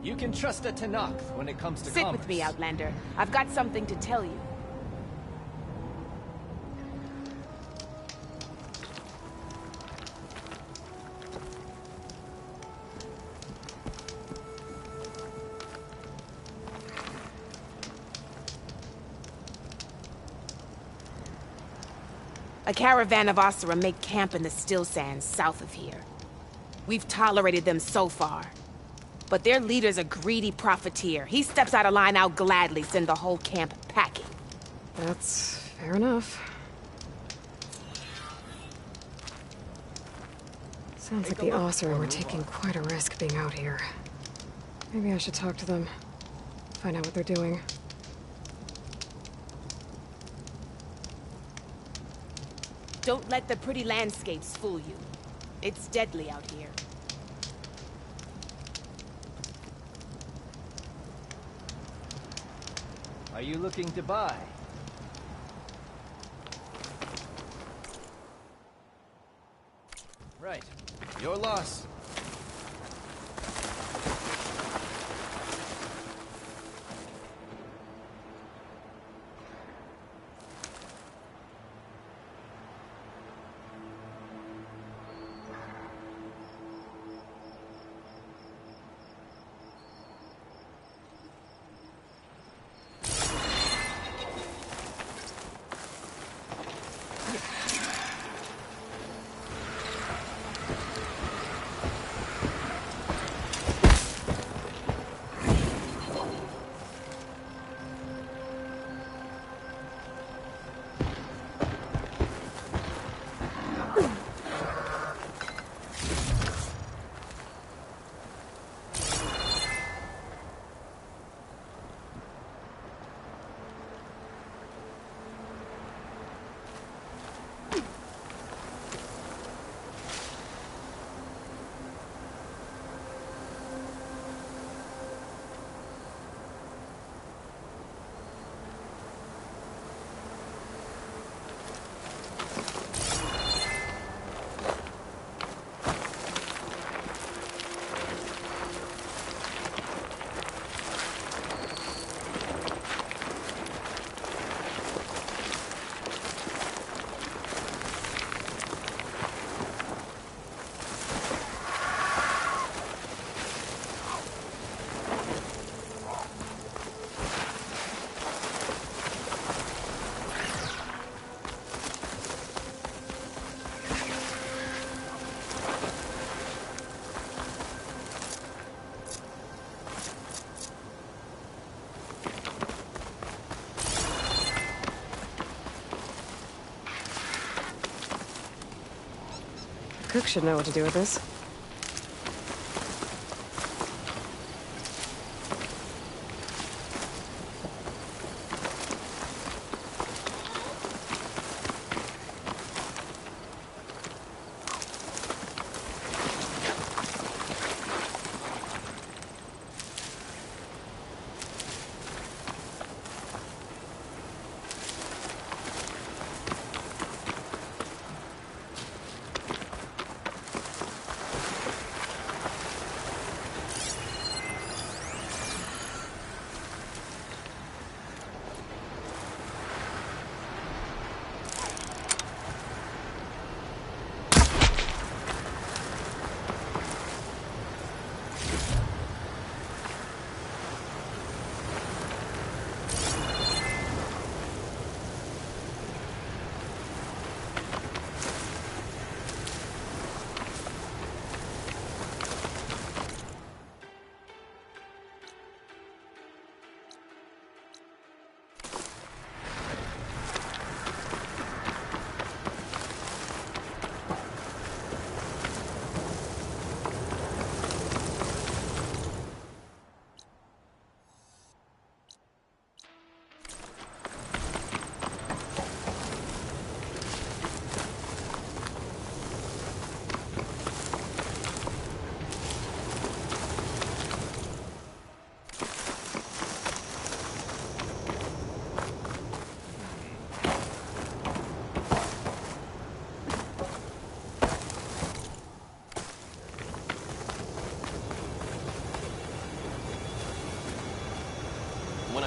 You can trust a Tenakth when it comes to Sit commerce. with me, Outlander. I've got something to tell you. A caravan of Asura make camp in the Still Sands south of here. We've tolerated them so far. But their leader's a greedy profiteer. He steps out of line, I'll gladly send the whole camp packing. That's fair enough. Sounds like the Asura were taking quite a risk being out here. Maybe I should talk to them. Find out what they're doing. Don't let the pretty landscapes fool you. It's deadly out here. Are you looking to buy? Right. Your loss. Cook should know what to do with this.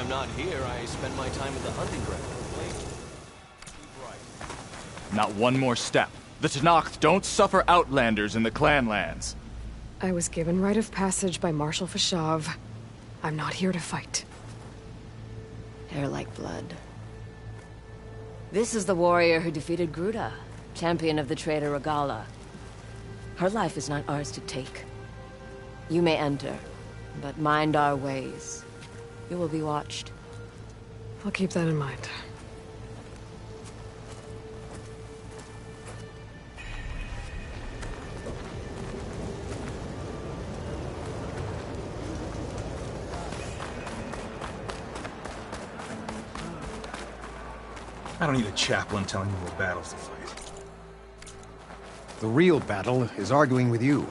I'm not here, I spend my time at the hunting ground. Not one more step. The Tenakth don't suffer outlanders in the Clanlands. I was given rite of passage by Marshal Fashav. I'm not here to fight. Hair like blood. This is the warrior who defeated Gruda, champion of the traitor Regala. Her life is not ours to take. You may enter, but mind our ways. You will be watched. I'll keep that in mind. I don't need a chaplain telling me what battles to fight. The real battle is arguing with you.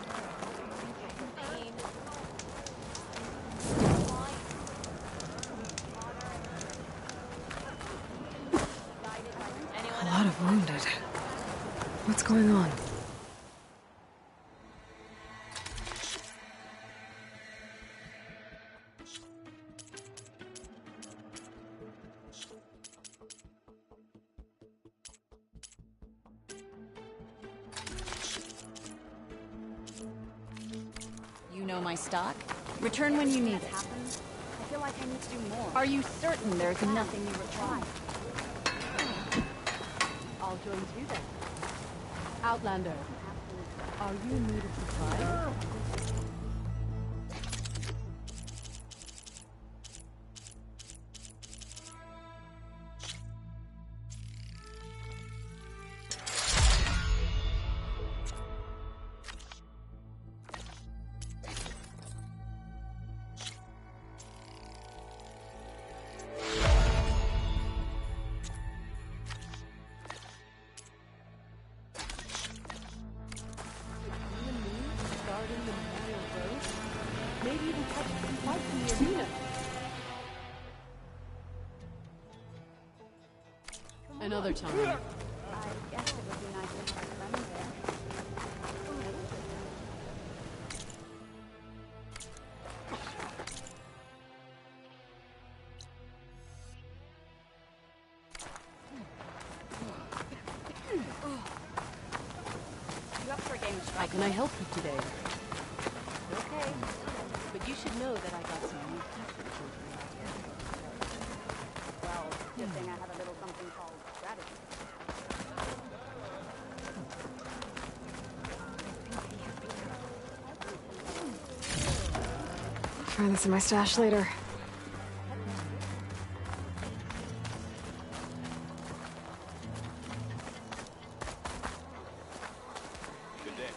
A lot of wounded. What's going on? You know my stock? Return when you need it. I feel like I need to do more. Are you certain there's nothing you require? I'll join you then. Outlander, are you in need of supplies? Maybe even touch some fights in the arena. Another time. I guess it would be nice to have a friend there. You up for a game of How can I help you today? Okay. But you should know that I got some new t-shirts around here. Well, good thing I have a little something called gratitude. Find this in my stash later. Good day.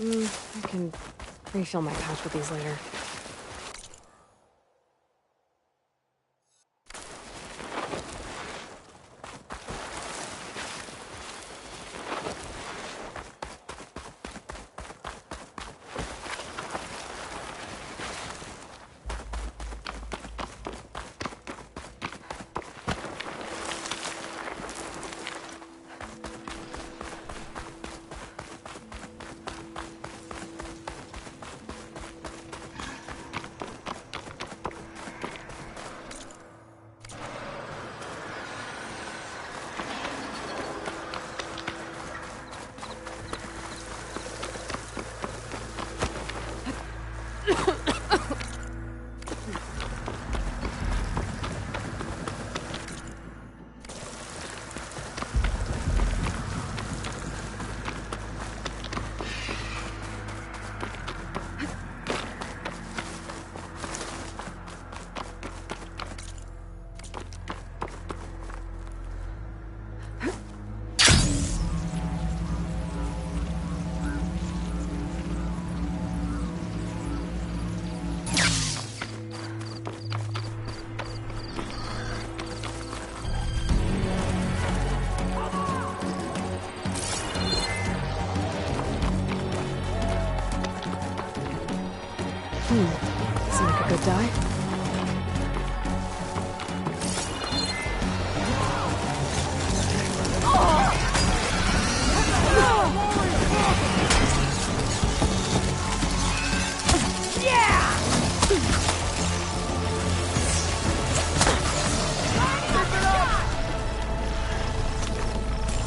I can refill my pouch with these later. Seem like a good die.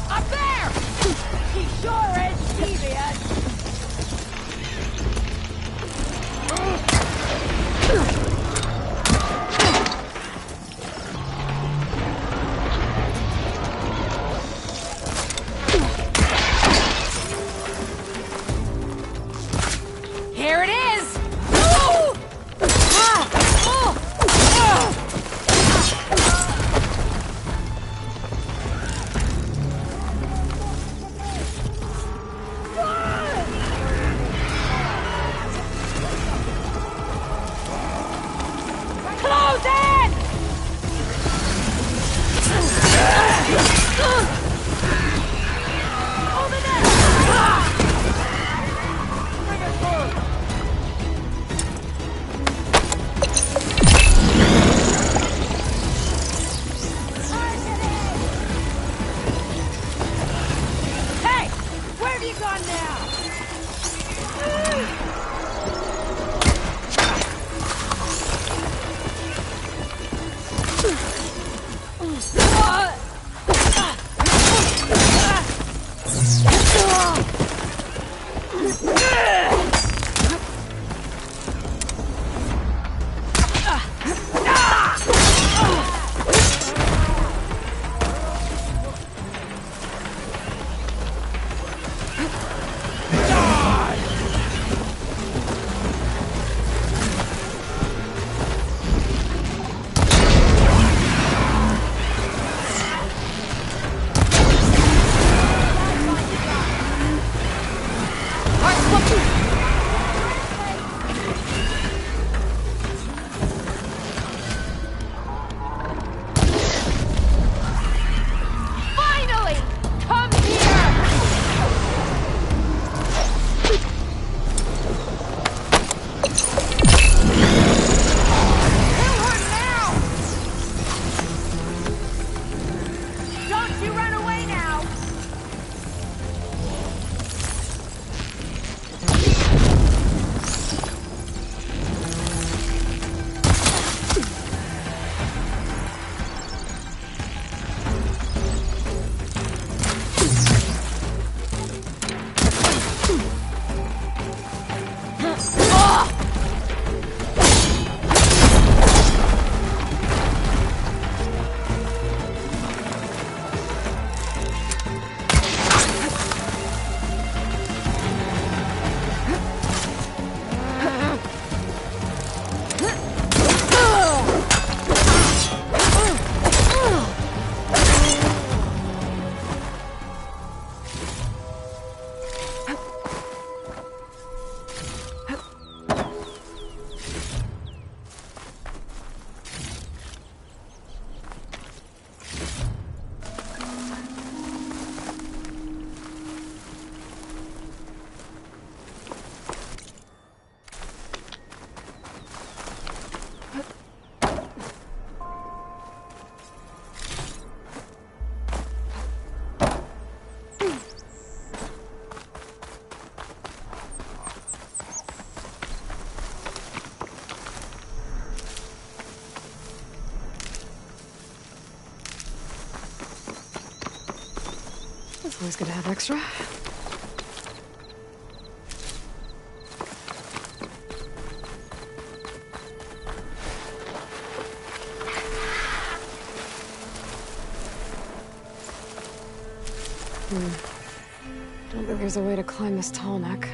Up there! He sure is devious! Here it is! Close in! Over there! Bring it through! Hey! Where have you gone now? Finally! Come here! Kill her now! Don't you run away now! It's always good to have extra. Don't think there's a way to climb this tall neck.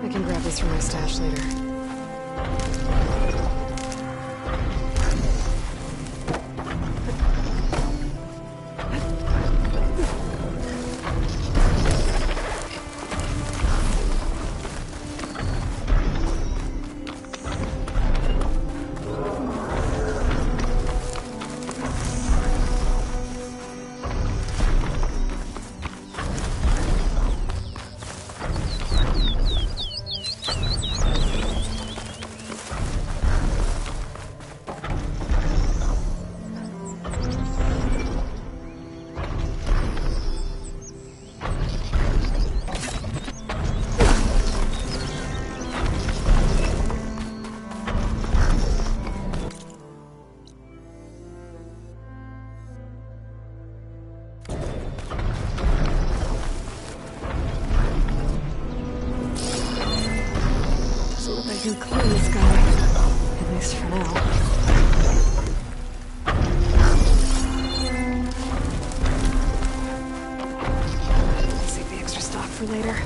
I can grab this from my stash later. can clone this guy. At least for now. Save the extra stock for later.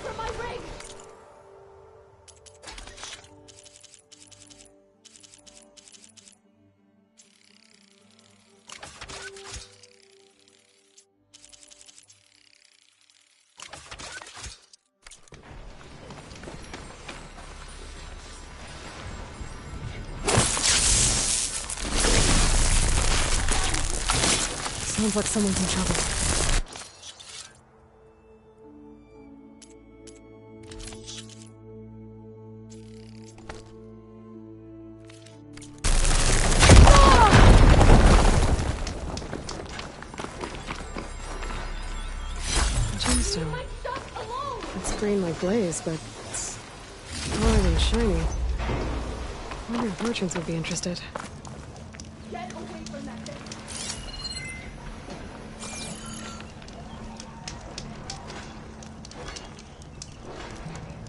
from my ring! Sounds like someone's in trouble. Gemstone. It's green like glaze, but it's not even shiny. I wonder if merchants would be interested. Get away from that thing!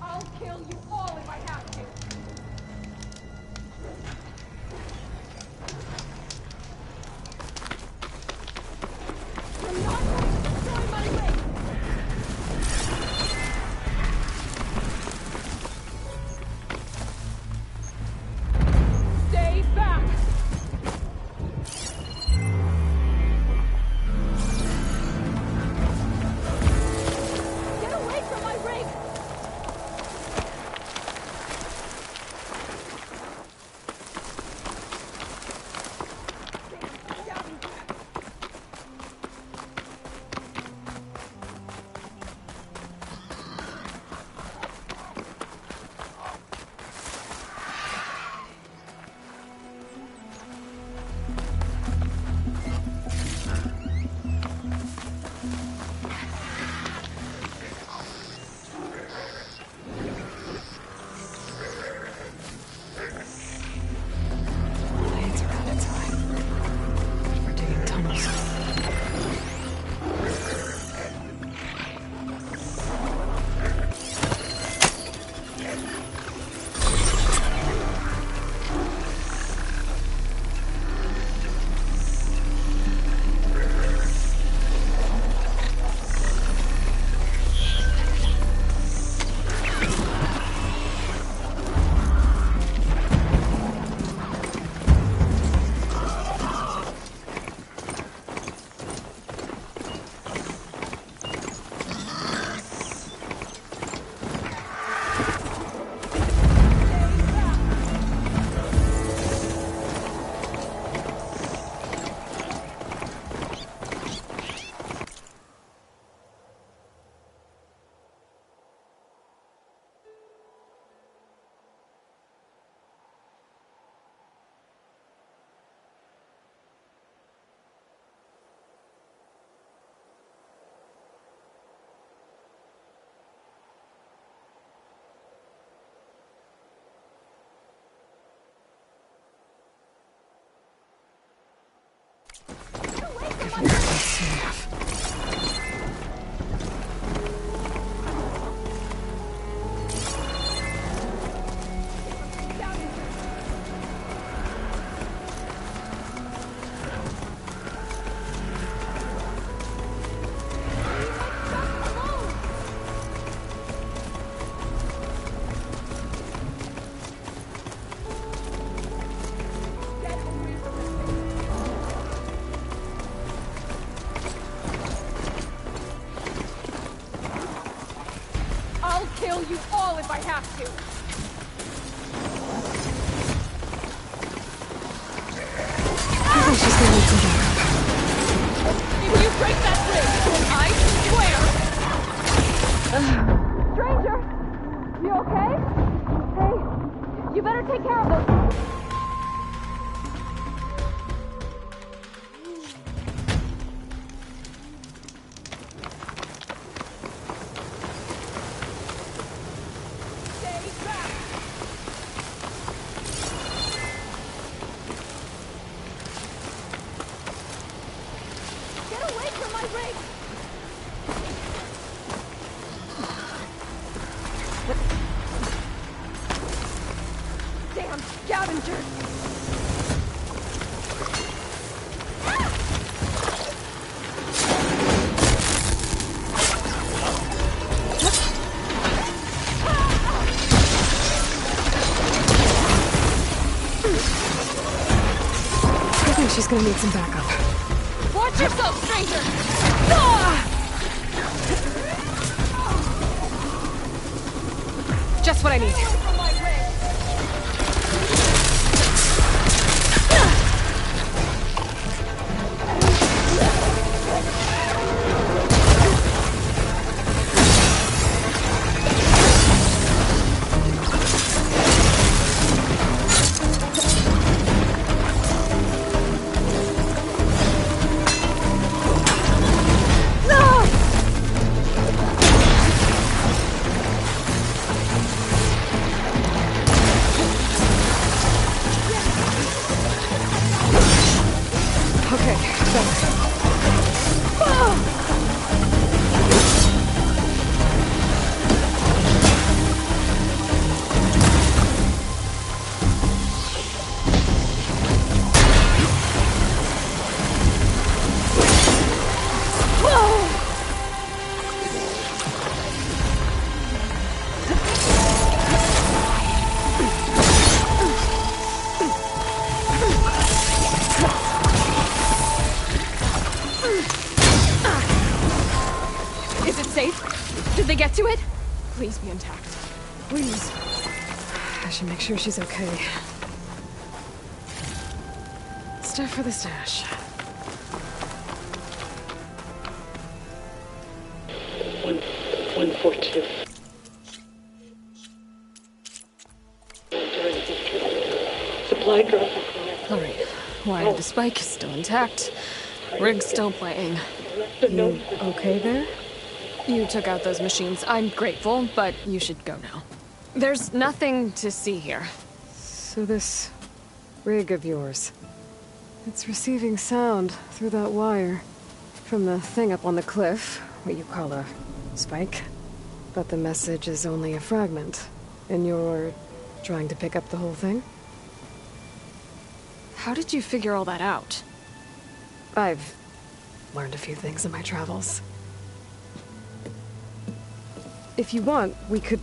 I'll kill you all if I have to! I'm not going to destroy my ring! Stay back! Get away from my ring! Blades around its eye. We're digging tunnels. I'll kill you all if I have to! I think she's gonna need some backup. If you break that ring, I swear! Stranger! You okay? Hey, you better take care of those. Stay back! Get away from my ring! Damn scavenger! She's gonna need some backup. Watch yourself, stranger! Just what I need. Okay, Is it safe? Did they get to it? Please be intact. please. I should make sure she's okay. Stuff for the stash. One 42. Supply drop. Alright. Wire the spike is still intact. Rig's still playing. You okay there? You took out those machines. I'm grateful, but you should go now. There's nothing to see here. So this rig of yours, it's receiving sound through that wire from the thing up on the cliff, what you call a spike. But the message is only a fragment, and you're trying to pick up the whole thing? How did you figure all that out? I've learned a few things in my travels. If you want, we could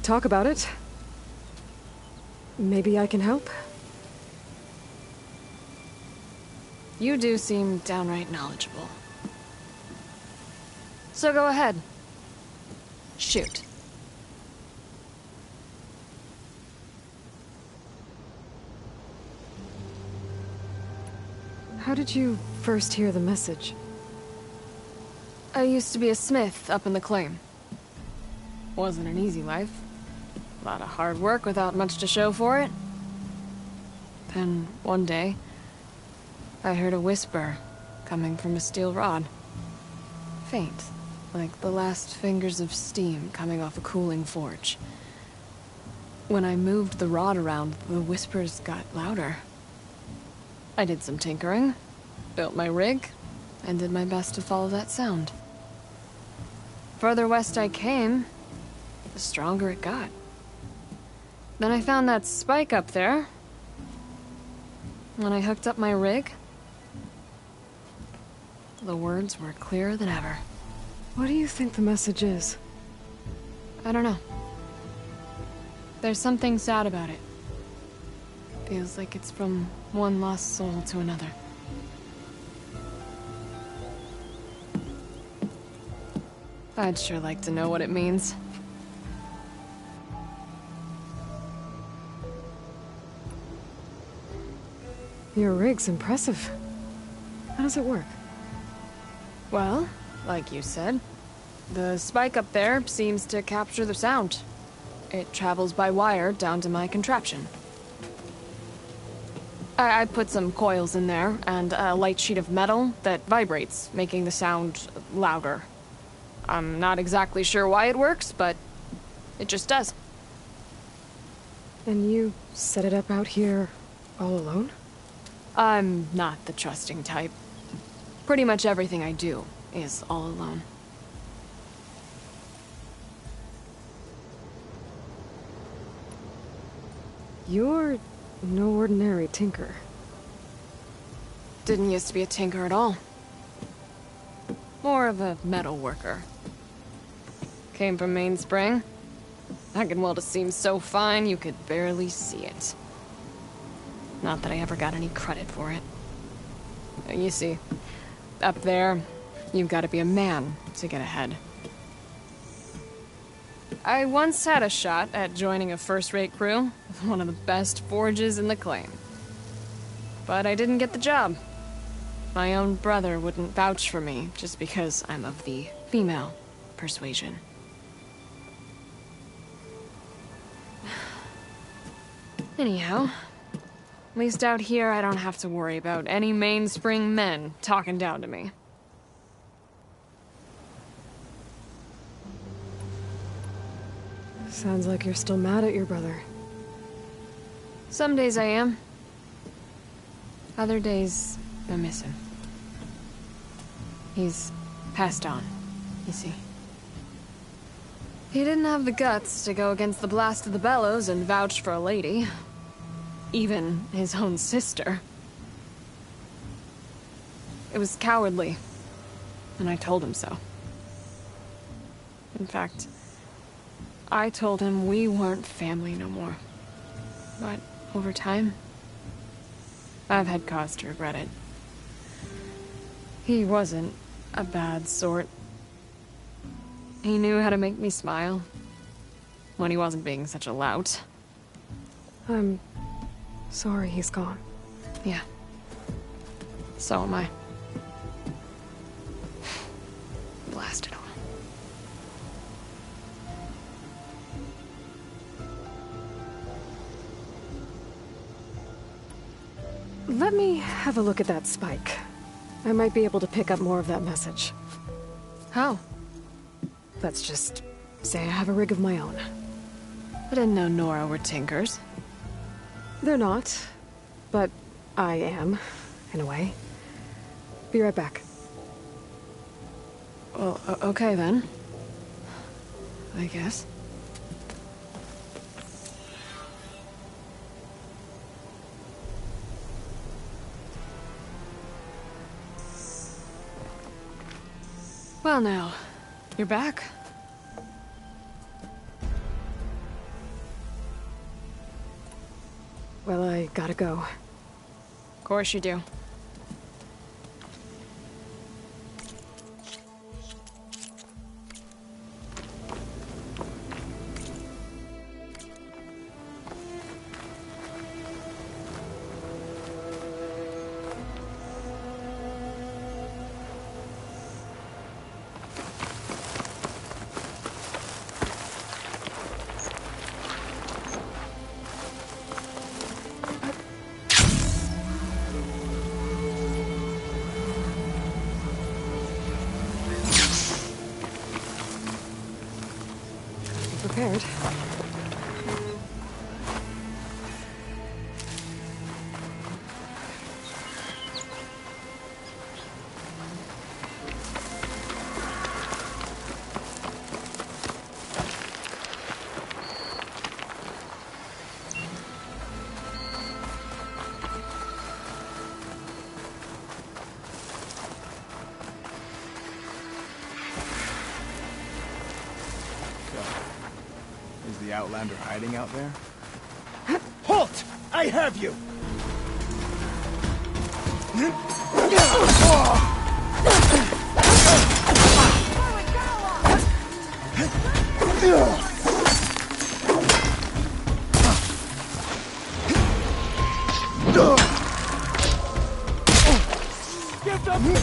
talk about it. Maybe I can help? You do seem downright knowledgeable. So go ahead. Shoot. How did you first hear the message? I used to be a smith up in the claim. Wasn't an easy life. A lot of hard work without much to show for it. Then, one day, I heard a whisper coming from a steel rod. Faint, like the last fingers of steam coming off a cooling forge. When I moved the rod around, the whispers got louder. I did some tinkering, built my rig, and did my best to follow that sound. Further west I came, the stronger it got. Then I found that spike up there. When I hooked up my rig, the words were clearer than ever. What do you think the message is? I don't know. There's something sad about it. Feels like it's from one lost soul to another. I'd sure like to know what it means. Your rig's impressive. How does it work? Well, like you said, the spike up there seems to capture the sound. It travels by wire down to my contraption. I put some coils in there and a light sheet of metal that vibrates, making the sound louder. I'm not exactly sure why it works, but it just does. And you set it up out here all alone? I'm not the trusting type. Pretty much everything I do is all alone. You're no ordinary tinker. Didn't used to be a tinker at all. More of a metal worker. Came from Mainspring. I can weld a seam so fine you could barely see it. Not that I ever got any credit for it. You see, up there, you've got to be a man to get ahead. I once had a shot at joining a first-rate crew with one of the best forges in the claim. But I didn't get the job. My own brother wouldn't vouch for me just because I'm of the female persuasion. Anyhow, at least out here I don't have to worry about any mainspring men talking down to me. Sounds like you're still mad at your brother. Some days I am. Other days, I miss him. He's passed on, you see. He didn't have the guts to go against the blast of the bellows and vouch for a lady. Even his own sister. It was cowardly, and I told him so. In fact, I told him we weren't family no more. But over time, I've had cause to regret it. He wasn't a bad sort. He knew how to make me smile when he wasn't being such a lout. I'm sorry he's gone. Yeah. So am I. Blast it all. Let me have a look at that spike. I might be able to pick up more of that message. How? Let's just say I have a rig of my own. I didn't know Nora were tinkers. They're not, but I am, in a way. Be right back. Well, okay then. I guess. Well now, you're back. Well, I gotta go. Of course you do. Prepared. Is the Outlander hiding out there? Halt! I have you! Give them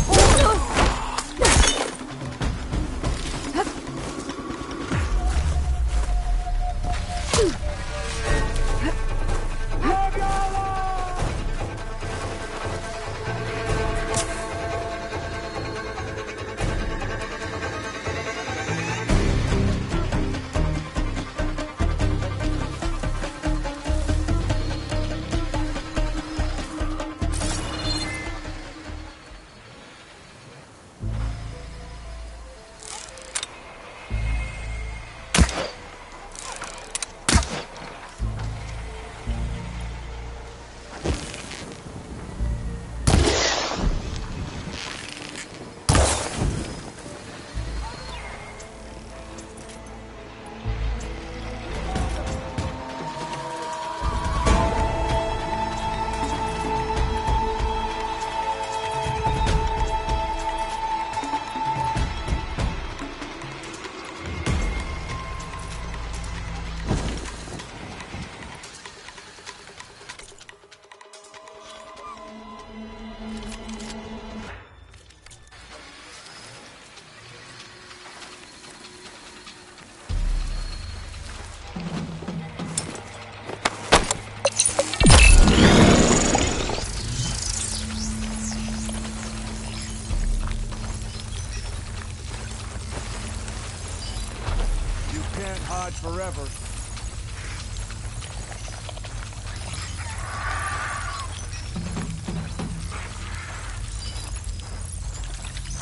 can't hide forever.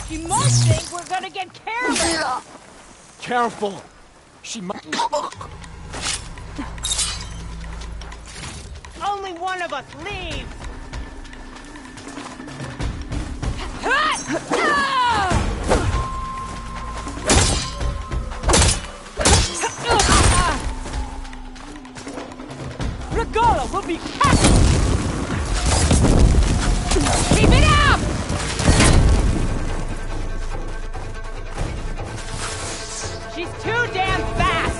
You must think we're gonna get careless! Careful! She might... Only one of us leaves! Regala will be captured! Keep it up! She's too damn fast!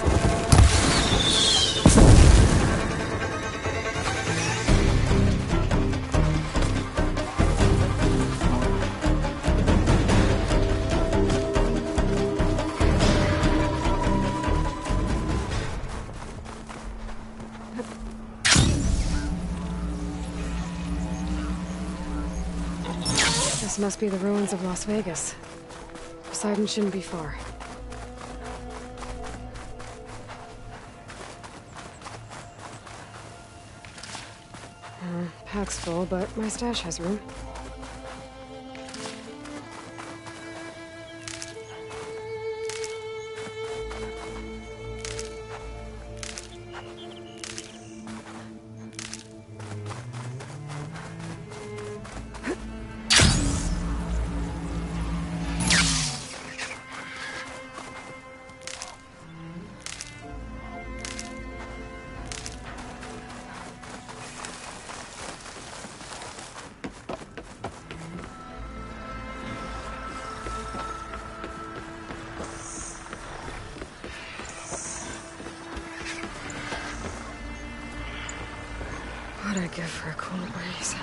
This must be the ruins of Las Vegas. Poseidon shouldn't be far. Pack's full, but my stash has room. What'd I give for a cool breeze?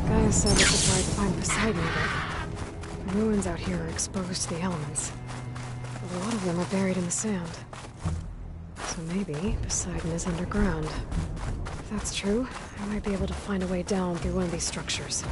Gaia said we could try to find Poseidon, but the ruins out here are exposed to the elements. A lot of them are buried in the sand. So maybe Poseidon is underground. If that's true, I might be able to find a way down through one of these structures.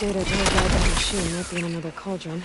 data to guide that machine might be in another cauldron.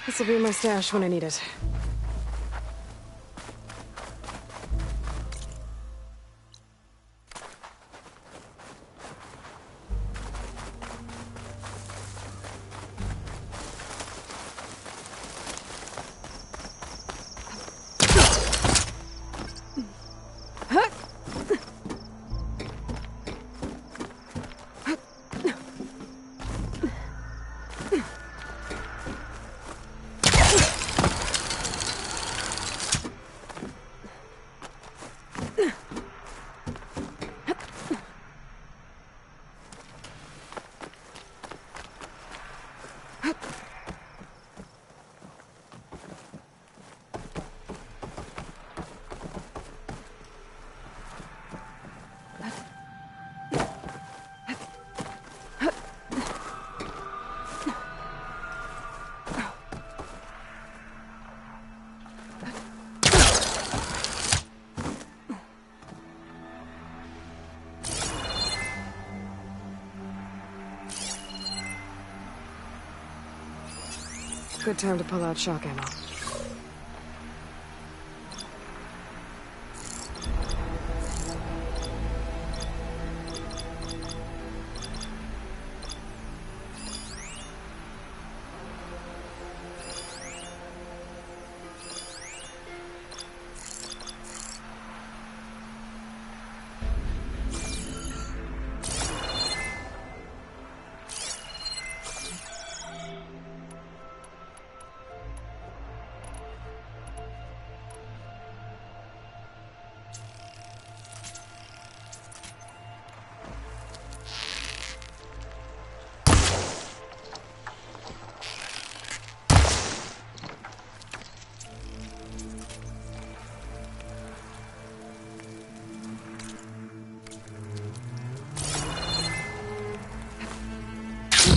This'll be my stash when I need it. Good time to pull out shock ammo.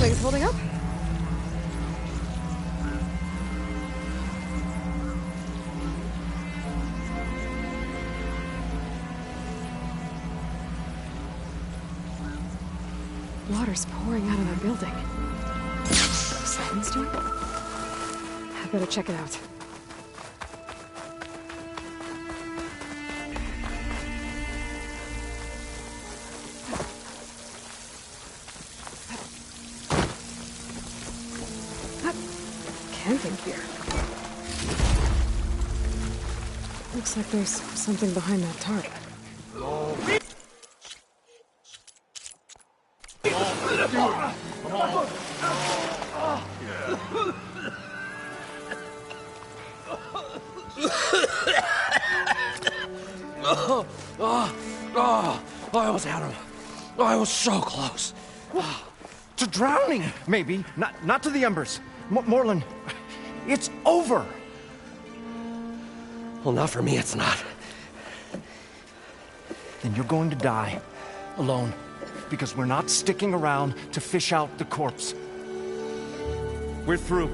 Things holding up? Water's pouring out of the building. Something's doing it? I better check it out. Camping here. Looks like there's something behind that tarp. I was out of it. I was so close. To drowning, maybe. Not to the embers. Morlun, it's over. Well, not for me, it's not. then you're going to die. Alone. Because we're not sticking around to fish out the corpse. We're through.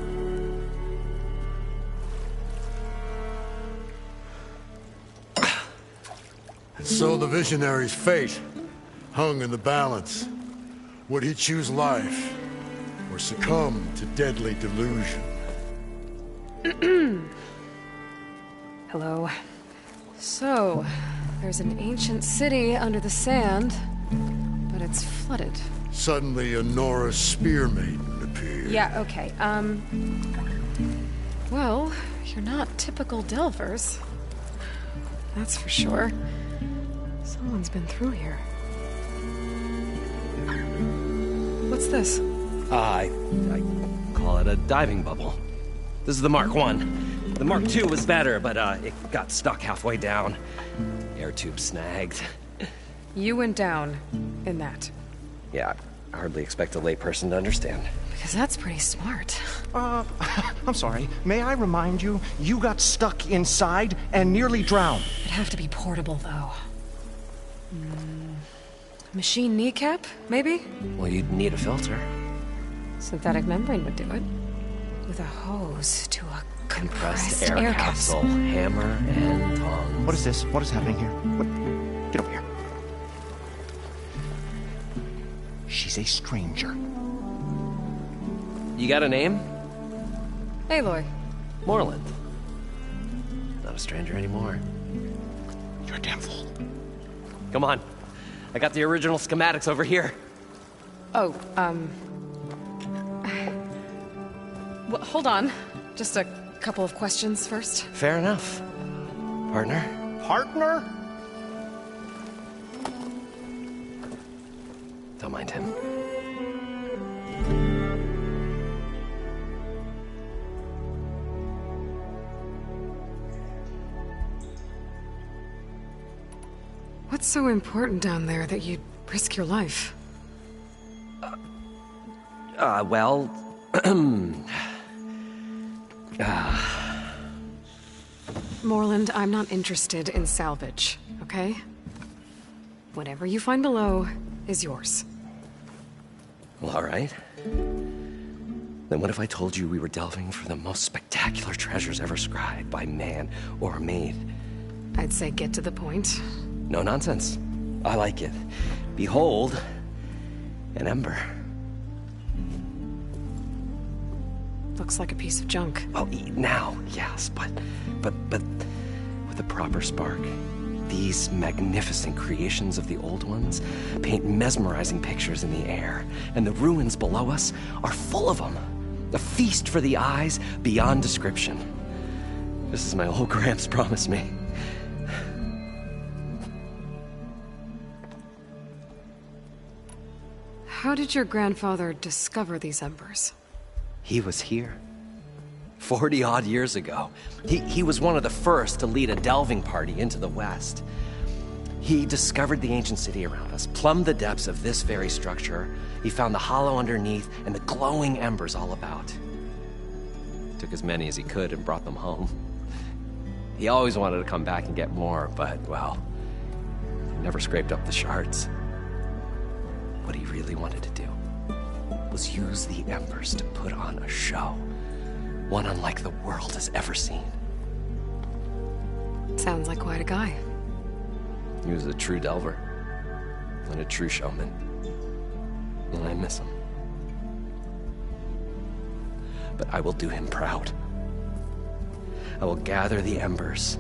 So the visionary's fate hung in the balance. Would he choose life, or succumb to deadly delusion? Hello. So, there's an ancient city under the sand, but it's flooded. Suddenly, a Nora spear maiden appeared. Yeah, okay, well, you're not typical Delvers. That's for sure. Someone's been through here. What's this? I call it a diving bubble. This is the Mark I. The Mark II was better, but it got stuck halfway down. Air tube snagged. You went down in that. Yeah, I hardly expect a layperson to understand. Because that's pretty smart. I'm sorry. May I remind you, you got stuck inside and nearly drowned. It'd have to be portable, though. Machine kneecap, maybe? Well, you'd need a filter. Synthetic membrane would do it. With a hose to a compressed air capsule. Hammer and tongs. What is this? What is happening here? What? Get over here. She's a stranger. You got a name? Aloy. Moreland. Not a stranger anymore. You're a damn fool. Come on. I got the original schematics over here. Oh, well, hold on. Just a couple of questions first. Fair enough. Partner? Partner? Don't mind him. What's so important down there that you'd risk your life? Well... Moreland, I'm not interested in salvage, okay? Whatever you find below is yours. Well, all right. Then what if I told you we were delving for the most spectacular treasures ever scribed by man or maid? I'd say get to the point. No nonsense. I like it. Behold, an ember. Looks like a piece of junk. Well, now, yes, but with a proper spark. These magnificent creations of the old ones paint mesmerizing pictures in the air, and the ruins below us are full of them. A feast for the eyes beyond description. This is my old Gramps promised me. How did your grandfather discover these embers? He was here. 40-odd years ago. He was one of the first to lead a delving party into the West. He discovered the ancient city around us, plumbed the depths of this very structure. He found the hollow underneath and the glowing embers all about. Took as many as he could and brought them home. He always wanted to come back and get more, but, well, he never scraped up the shards. What he really wanted to do was use the embers to put on a show. One unlike the world has ever seen. Sounds like quite a guy. He was a true delver. And a true showman. And I miss him. But I will do him proud. I will gather the embers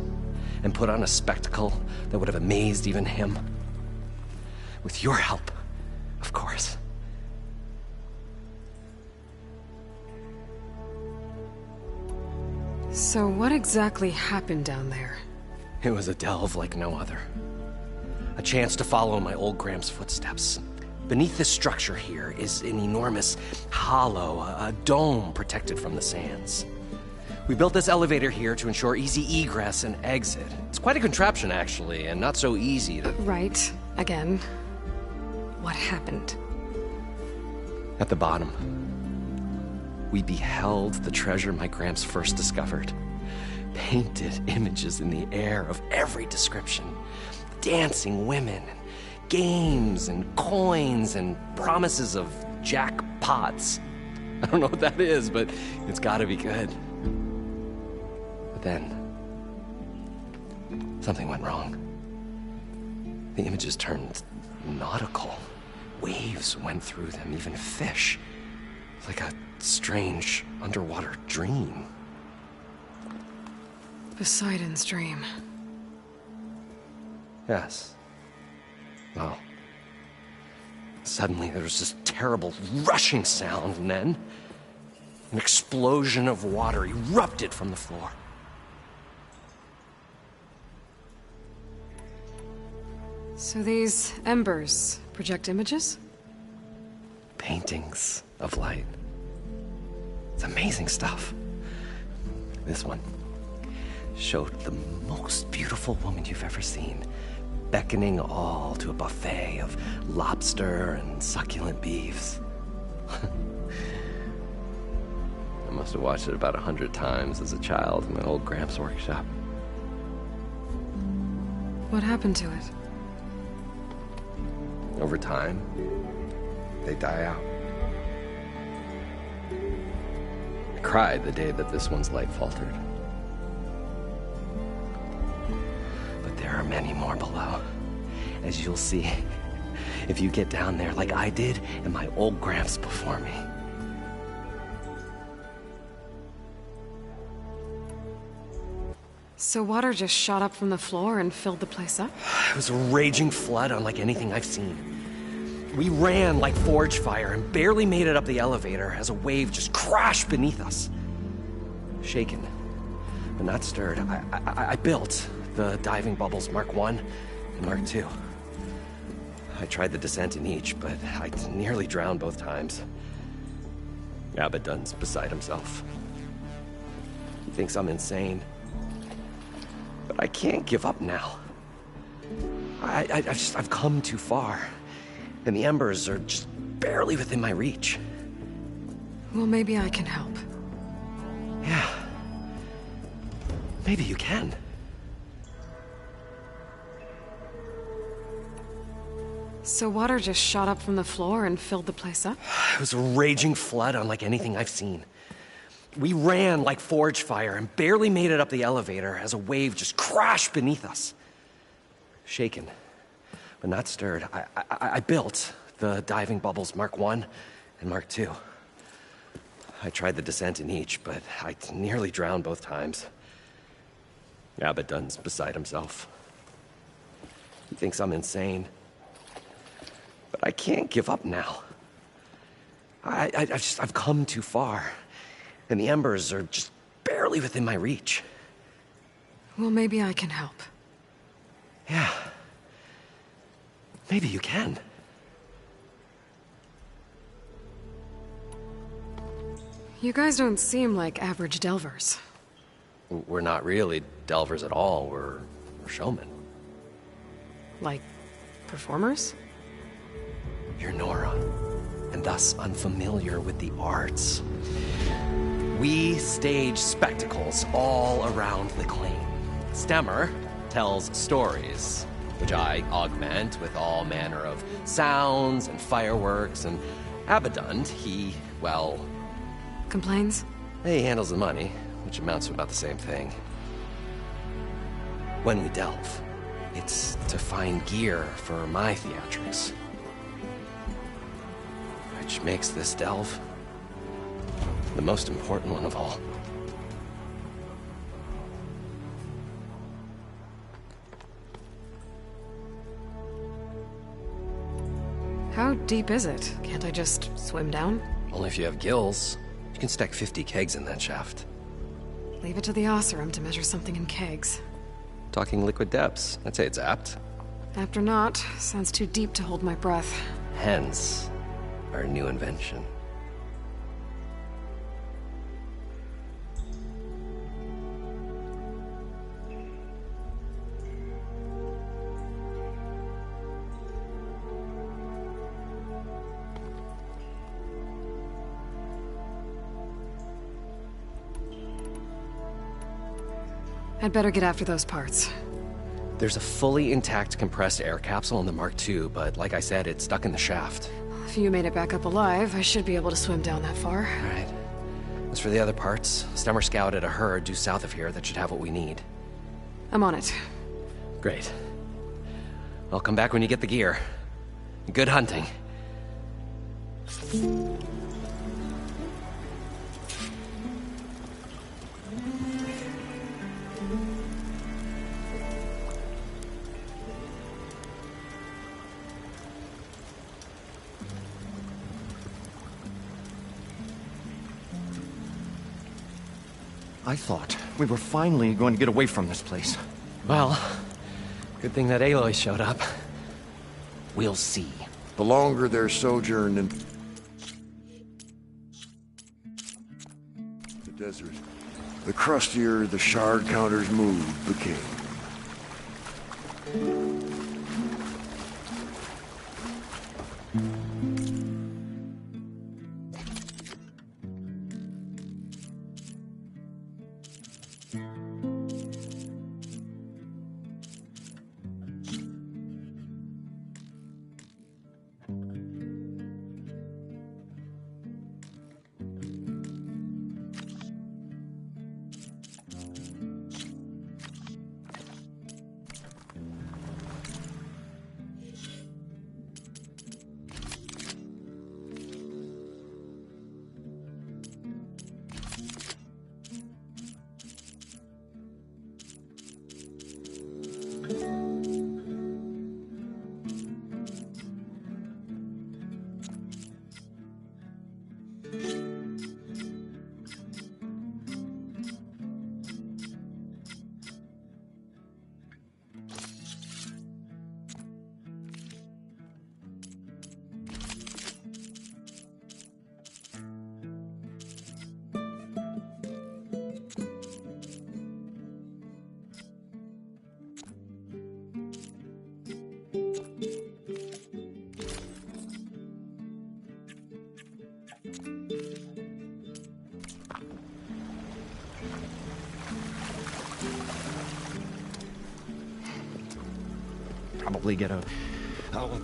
and put on a spectacle that would have amazed even him. With your help, of course. So what exactly happened down there? It was a delve like no other. A chance to follow my old Gramps' footsteps. Beneath this structure here is an enormous hollow, a dome protected from the sands. We built this elevator here to ensure easy egress and exit. It's quite a contraption, actually, and not so easy to... Right. Again. What happened? At the bottom, we beheld the treasure my Gramps first discovered. Painted images in the air of every description. dancing women, and games and coins and promises of jackpots. I don't know what that is, but it's gotta be good. But then, something went wrong. The images turned nautical. Waves went through them, even fish. Like a strange underwater dream. Poseidon's dream. Yes. Well, suddenly there was this terrible rushing sound, and then an explosion of water erupted from the floor. So these embers project images? Paintings of light. It's amazing stuff. This one showed the most beautiful woman you've ever seen, beckoning all to a buffet of lobster and succulent beefs. I must have watched it about 100 times as a child in my old Gramps workshop. What happened to it? Over time, they die out. I cried the day that this one's light faltered. But there are many more below, as you'll see if you get down there like I did and my old Gramps before me. So water just shot up from the floor and filled the place up? It was a raging flood unlike anything I've seen. We ran like forge fire and barely made it up the elevator as a wave just crashed beneath us. Shaken, but not stirred, I built the diving bubbles Mark I and Mark II. I tried the descent in each, but I nearly drowned both times. Abaddon's beside himself. He thinks I'm insane. But I can't give up now. I've come too far. And the embers are just barely within my reach. Well, maybe I can help. Yeah. Maybe you can. So water just shot up from the floor and filled the place up? It was a raging flood unlike anything I've seen. We ran like forge fire and barely made it up the elevator as a wave just crashed beneath us. Shaken, but not stirred, I built the diving bubbles Mark I and Mark II. I tried the descent in each, but I nearly drowned both times. Abaddon's beside himself. He thinks I'm insane. But I can't give up now. I've come too far. And the embers are just barely within my reach. Well, maybe I can help. Yeah. Maybe you can. You guys don't seem like average delvers. We're not really delvers at all. We're showmen. Like performers? You're Nora, and thus unfamiliar with the arts. We stage spectacles all around the claim. Stemmer tells stories, which I augment with all manner of sounds and fireworks, and Abaddon, he, well... Complains? He handles the money, which amounts to about the same thing. When we delve, it's to find gear for my theatrics. Which makes this delve the most important one of all. How deep is it? Can't I just swim down? Only if you have gills. You can stack 50 kegs in that shaft. Leave it to the Oseram to measure something in kegs. Talking liquid depths. I'd say it's apt. Apt or not, sounds too deep to hold my breath. Hence, our new invention. I'd better get after those parts. There's a fully intact compressed air capsule in the Mark II, but like I said, it's stuck in the shaft. If you made it back up alive, I should be able to swim down that far. All right. As for the other parts, Stemmer scouted a herd due south of here that should have what we need. I'm on it. Great. I'll come back when you get the gear. Good hunting. I thought we were finally going to get away from this place. Well, good thing that Aloy showed up. We'll see. The longer their sojourn in the desert, the crustier the shard counters move became. Probably get a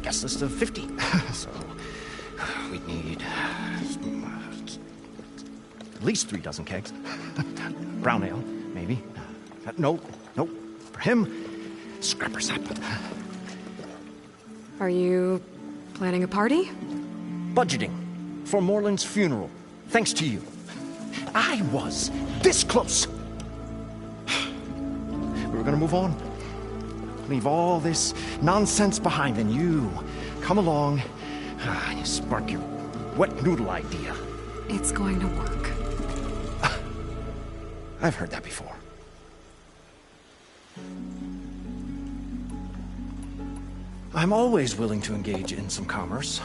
guest list of 50. So we need at least 3 dozen kegs. Brown ale, maybe. No. For him, scrapper sap. Are you planning a party? Budgeting for Morland's funeral. Thanks to you. I was this close. We were gonna move on. Leave all this nonsense behind, and you come along and you spark your wet noodle idea. It's going to work. I've heard that before. I'm always willing to engage in some commerce.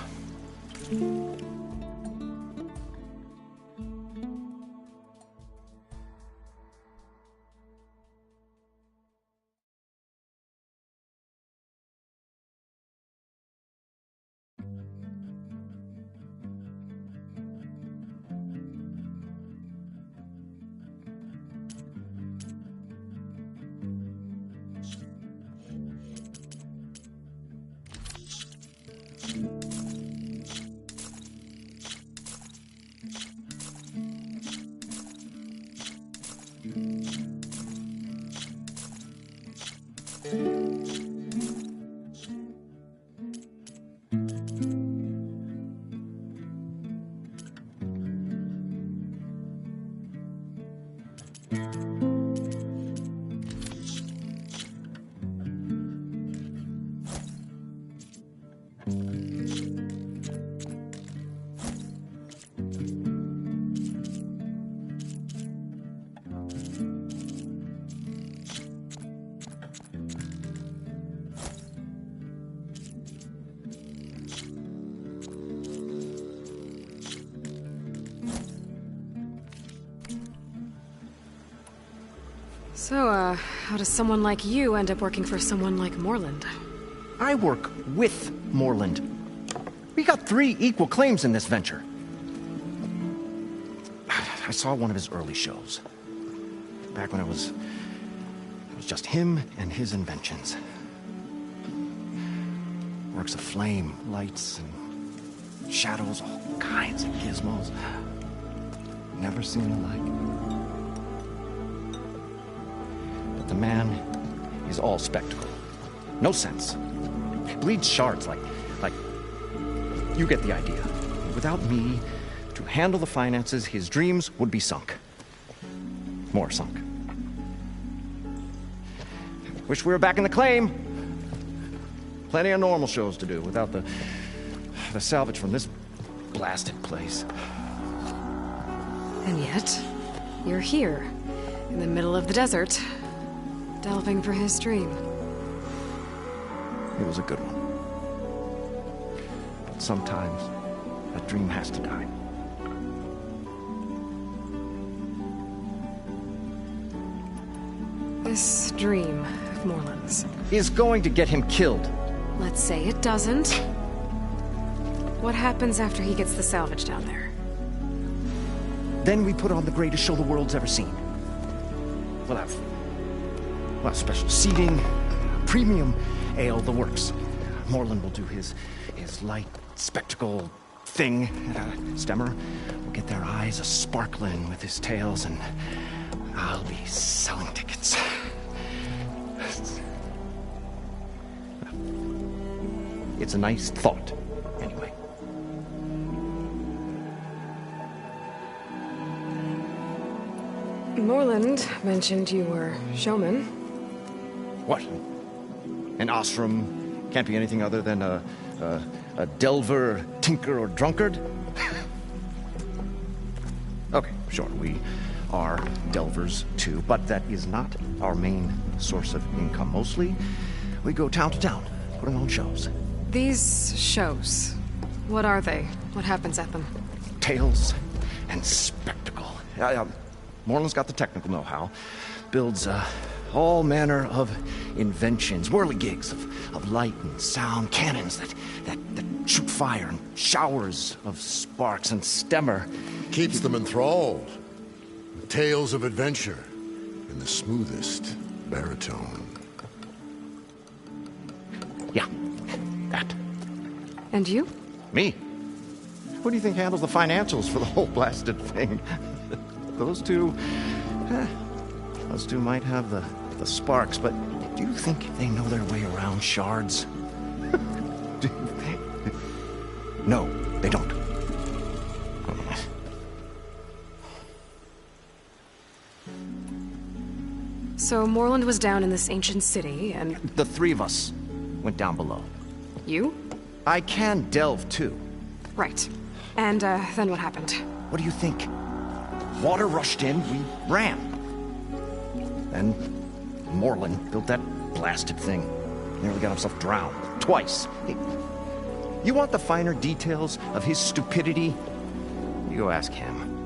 So, how does someone like you end up working for someone like Morland? I work with Morland. We got 3 equal claims in this venture. I saw one of his early shows. Back when I was just him and his inventions. Works of flame, lights, and shadows, all kinds of gizmos. Never seen the like. But the man is all spectacle. No sense. Bleeds shards like... You get the idea. Without me to handle the finances, his dreams would be sunk. More sunk. Wish we were back in the claim. Plenty of normal shows to do without the salvage from this blasted place. And yet, you're here, in the middle of the desert, delving for his dream. It was a good one. But sometimes, a dream has to die. This dream of Morland's is going to get him killed. Let's say it doesn't. What happens after he gets the salvage down there? Then we put on the greatest show the world's ever seen. We'll have special seating, premium ale, the works. Morland will do his light spectacle thing. Stemmer will get their eyes a-sparkling with his tales, and I'll be selling tickets. It's a nice thought, anyway. Morland mentioned you were showman. What? An Osram can't be anything other than a delver, tinker, or drunkard? Okay, sure, we are delvers too, but that is not our main source of income. Mostly, we go town to town, putting on shows. These shows, what are they? What happens at them? Tales and spectacle. Morland's got the technical know-how. Builds all manner of inventions, whirligigs of light and sound, cannons that shoot fire, and showers of sparks, and Stemmer keeps them enthralled. Tales of adventure in the smoothest baritone. Yeah, that. And you? Me? What do you think handles the financials for the whole blasted thing? Those two might have the sparks, but do you think they know their way around shards? No, they don't. So Morland was down in this ancient city, and... The three of us went down below. You? I can delve, too. Right. And, then what happened? What do you think? Water rushed in, we ran. Then Morland built that blasted thing. Nearly got himself drowned. Twice. Hey, you want the finer details of his stupidity? You go ask him.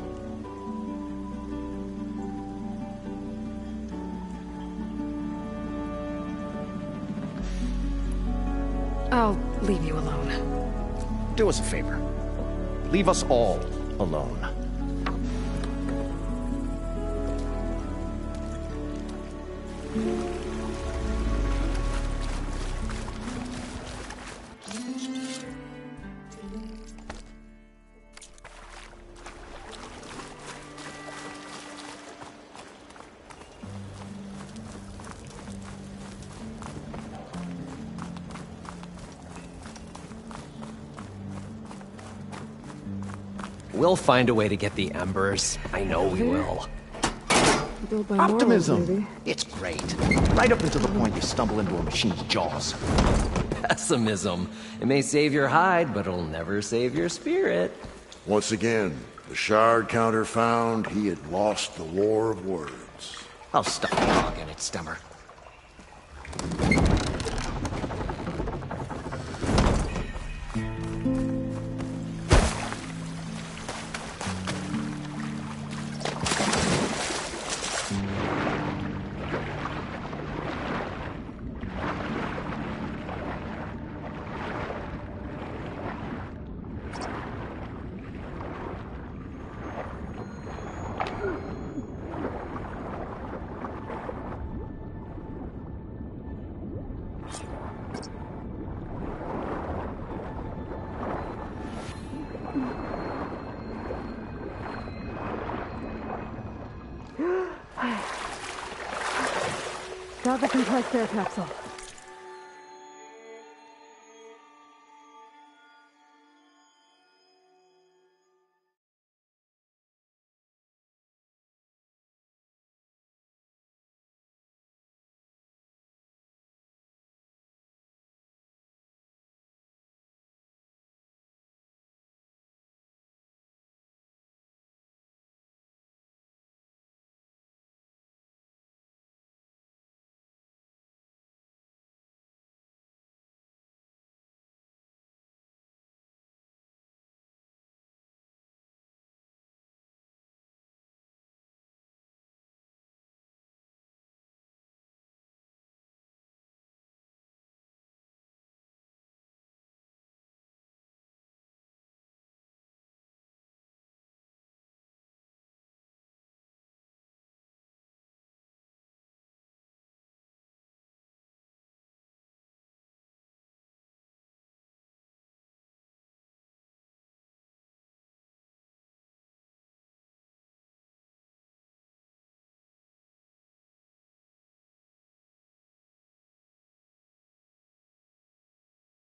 I'll leave you alone. Do us a favor. Leave us all alone. We'll find a way to get the embers. I know we will. Built by Optimism. Morland, maybe. It's great. Right up until the point you stumble into a machine's jaws. Pessimism. It may save your hide, but it'll never save your spirit. Once again, the shard counter found he had lost the war of words. I'll stop talking it, Stemmer. the compressed air capsule.